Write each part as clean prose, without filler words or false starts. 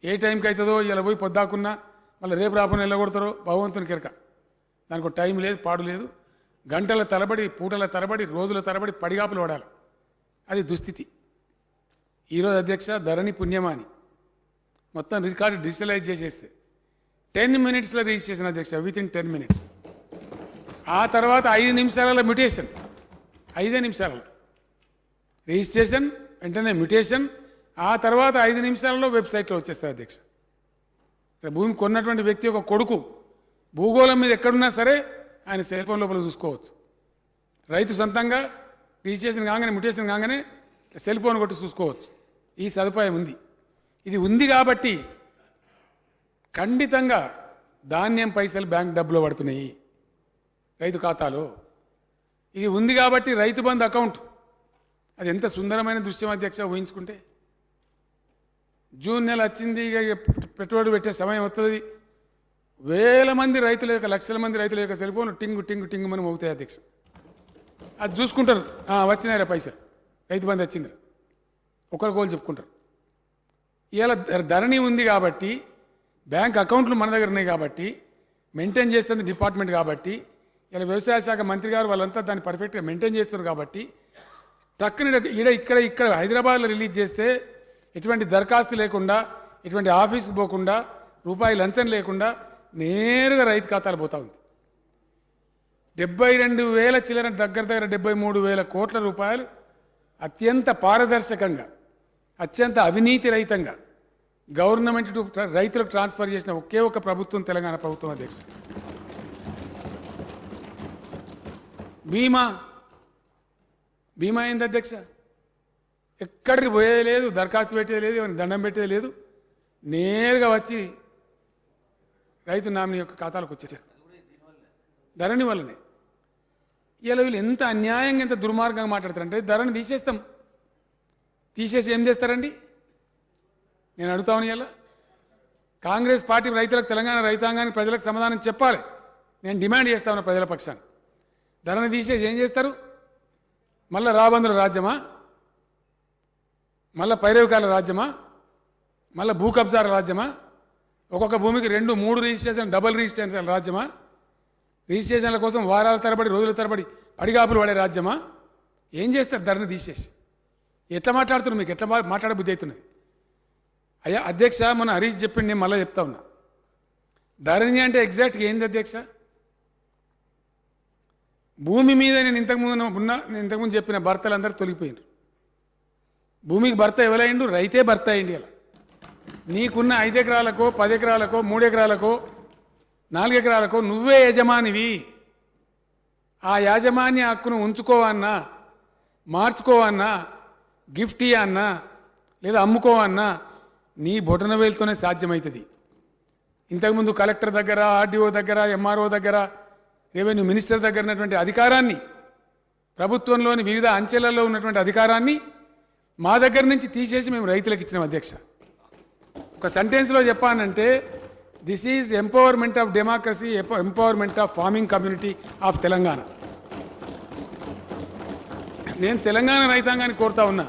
ఏ టైంకి అవుతుందో ఇలా పోయి పొద్దాకున్నా మళ్ళీ రేపు రాకుండా వెళ్ళగొడతారో భగవంతుని కెరక. దానికి ఒక టైం లేదు, పాడు లేదు. గంటల తరబడి, పూటల తరబడి, రోజుల తరబడి పడిగాపులు పడాలి. అది దుస్థితి. ఈరోజు అధ్యక్ష ధరణి పుణ్యమాని మొత్తం రికార్డు డిజిటలైజ్ చేసేస్తే 10 minutesలో రిజిస్ట్రేషన్ అధ్యక్ష, వితిన్ 10 minutes. ఆ తర్వాత 5 నిమిషాలలో మ్యుటేషన్, 5 నిమిషాలలో రిజిస్ట్రేషన్, వెంటనే మ్యుటేషన్, ఆ తర్వాత 5 నిమిషాలలో వెబ్సైట్లో వచ్చేస్తుంది అధ్యక్ష. ఇక్కడ భూమి కొన్నటువంటి వ్యక్తి ఒక కొడుకు భూగోళం మీద ఎక్కడున్నా సరే ఆయన సెల్ ఫోన్ లోపల చూసుకోవచ్చు. రైతు సొంతంగా రిజిస్ట్రేషన్ కాగానే, మ్యుటేషన్ కాగానే సెల్ ఫోన్ కొట్టి చూసుకోవచ్చు. ఈ సదుపాయం ఉంది. ఇది ఉంది కాబట్టి ఖండితంగా ధాన్యం పైసలు బ్యాంక్ డబ్బులో పడుతున్నాయి రైతు ఖాతాలో. ఇది ఉంది కాబట్టి రైతు బంధు అకౌంట్, అది ఎంత సుందరమైన దృశ్యం అధ్యక్ష ఊహించుకుంటే. జూన్ నెల వచ్చింది, ఇక పెట్టుబడి పెట్టే సమయం వస్తుంది. వేల మంది రైతుల యొక్క, లక్షల మంది రైతుల యొక్క సెల్ ఫోన్ టింగు టింగు టింగు మనం అవుతాయి అధ్యక్ష. అది చూసుకుంటారు, వచ్చినాయిరా పైసలు, రైతు బంధు వచ్చింది, ఒకరికోళ్ళు చెప్పుకుంటారు. ఇలా ధరణి ఉంది కాబట్టి, బ్యాంక్ అకౌంట్లు మన దగ్గర ఉన్నాయి కాబట్టి, మెయింటైన్ చేస్తుంది డిపార్ట్మెంట్ కాబట్టి, ఇలా వ్యవసాయ శాఖ మంత్రి గారు వాళ్ళంతా దాన్ని పర్ఫెక్ట్గా మెయింటైన్ చేస్తున్నారు కాబట్టి, టక్కున ఇక్కడ హైదరాబాద్లో రిలీజ్ చేస్తే ఎటువంటి దరఖాస్తు లేకుండా, ఎటువంటి ఆఫీస్కి పోకుండా, రూపాయి లంచం లేకుండా నేరుగా రైతు ఖాతాలు పోతా ఉంది. 72,000 చిల్లర, దగ్గర 73,000 కోట్ల రూపాయలు అత్యంత పారదర్శకంగా, అత్యంత అవినీతి రహితంగా గవర్నమెంట్ రైతులకు ట్రాన్స్ఫర్ చేసిన ఒకే ఒక ప్రభుత్వం తెలంగాణ ప్రభుత్వం అధ్యక్ష. బీమా ఏంది అధ్యక్ష? ఎక్కడికి పోయేది లేదు, దరఖాస్తు పెట్టేది లేదు, దండం పెట్టేది లేదు, నేరుగా వచ్చి రైతు నామినీ యొక్క ఖాతాలకు వచ్చేస్తారు. ధరణి వల్లనే. ఇలా వీళ్ళు ఎంత అన్యాయంగా, ఎంత దుర్మార్గంగా మాట్లాడతారంటే, ధరని తీసేసి ఏం చేస్తారండి? నేను అడుగుతాను. ఇలా కాంగ్రెస్ పార్టీ రైతులకు, తెలంగాణ రైతాంగానికి, ప్రజలకు సమాధానం చెప్పాలి. నేను డిమాండ్ చేస్తా ఉన్నా ప్రజల పక్షాన్ని. ధరని తీసేసి ఏం చేస్తారు? మళ్ళీ రాబందుల రాజ్యమా? మళ్ళీ పైరవికాల రాజ్యమా? మళ్ళీ భూ కబ్జాల రాజ్యమా? ఒక్కొక్క భూమికి 2, 3 రిజిస్ట్రేషన్, డబుల్ రిజిస్ట్రేషన్ రాజ్యమా? రిజిస్ట్రేషన్ల కోసం వారాల తరబడి, రోజుల తరబడి పడిగాపులు పడే రాజ్యమా? ఏం చేస్తారు ధరని తీసేసి? ఎట్లా మాట్లాడుతున్నారు? మీకు ఎట్లా మాట్లాడే బుద్ధి అవుతున్నది? అయ్యా అధ్యక్ష, మన హరీష్ చెప్పింది, నేను మళ్ళీ చెప్తా ఉన్నా. ధరణి అంటే ఎగ్జాక్ట్గా ఏంది అధ్యక్ష? భూమి మీద నేను ఇంతకుముందు చెప్పిన భర్తలందరూ తొలగిపోయినారు. భూమికి భర్త ఎవరైండు? రైతే భర్త అయింది. ఇలా నీకున్న 5 ఎకరాలకో, 10 ఎకరాలకో, 3 ఎకరాలకో, 4 ఎకరాలకో నువ్వే యజమానివి. ఆ యాజమాన్య హక్కును ఉంచుకోవన్నా, మార్చుకోవన్నా, గిఫ్ట్ ఇవ్వన్నా, లేదా అమ్ముకోవన్నా నీ బొటన వేలుతోనే సాధ్యమవుతుంది. ఇంతకుముందు కలెక్టర్ దగ్గర, ఆర్డీఓ దగ్గర, ఎంఆర్ఓ దగ్గర, రెవెన్యూ మినిస్టర్ దగ్గర ఉన్నటువంటి అధికారాన్ని, ప్రభుత్వంలోని వివిధ అంచెలలో ఉన్నటువంటి అధికారాన్ని మా దగ్గర నుంచి తీసేసి మేము రైతులకు ఇచ్చినాం అధ్యక్ష. ఒక సెంటెన్స్లో చెప్పానంటే, this is empowerment of democracy, empowerment of farming community of Telangana. నేను తెలంగాణ రైతాంగాన్ని కోరుతా ఉన్నా,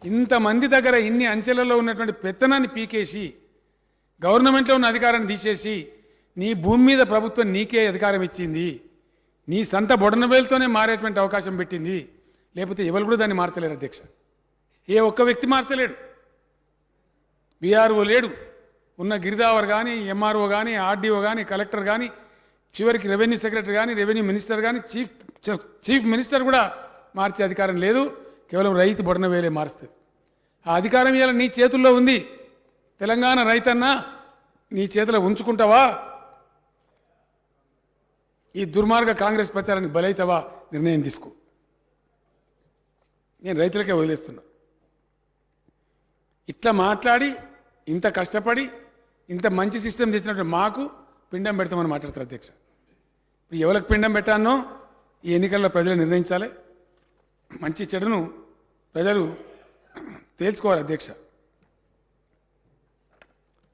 ఇంతమంది దగ్గర ఇన్ని అంచెలలో ఉన్నటువంటి పెత్తనాన్ని పీకేసి, గవర్నమెంట్లో ఉన్న అధికారాన్ని తీసేసి, నీ భూమి మీద ప్రభుత్వం నీకే అధికారం ఇచ్చింది, నీ సంత బొడనవేలుతోనే మారేటువంటి అవకాశం పెట్టింది. లేకపోతే ఎవరు కూడా దాన్ని మార్చలేరు అధ్యక్ష. ఏ ఒక్క వ్యక్తి మార్చలేడు. బీఆర్ఓ లేడు, ఉన్న గిరిదావర్ కానీ, ఎంఆర్ఓ కానీ, ఆర్డీఓ కానీ, కలెక్టర్ కానీ, చివరికి రెవెన్యూ సెక్రటరీ కానీ, రెవెన్యూ మినిస్టర్ కానీ, చీఫ్ మినిస్టర్ కూడా మార్చే అధికారం లేదు. కేవలం రైతు బొడనవేలే మారుస్తుంది. ఆ అధికారం ఇవాళ నీ చేతుల్లో ఉంది. తెలంగాణ రైతన్నా, నీ చేతిలో ఉంచుకుంటావా? ఈ దుర్మార్గ కాంగ్రెస్ ప్రచారానికి బలైతావా? నిర్ణయం తీసుకో. నేను రైతులకే వదిలేస్తున్నా. ఇట్లా మాట్లాడి, ఇంత కష్టపడి, ఇంత మంచి సిస్టమ్ తెచ్చినట్టు మాకు పిండం పెడతామని మాట్లాడతారు అధ్యక్ష. ఇప్పుడు ఎవరికి పిండం పెట్టానో ఈ ఎన్నికల్లో ప్రజలు నిర్ణయించాలి. మంచి చెడును ప్రజలు తేల్చుకోవాలి అధ్యక్ష.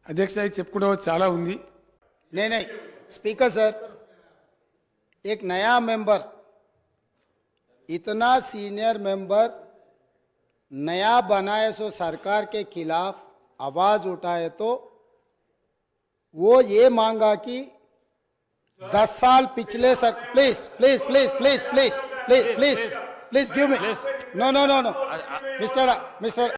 అధ్యక్ష, ఇది చెప్పుకుంటూ చాలా ఉంది. नहीं स्पीकर सर, एक नया मेंबर, इतना सीनियर मेंबर नया बनाए सो सरकार के खिलाफ आवाज उठाए तो वो ये मांगा कि 10 साल पिछले sir please please please please please please please please give me no no no no mister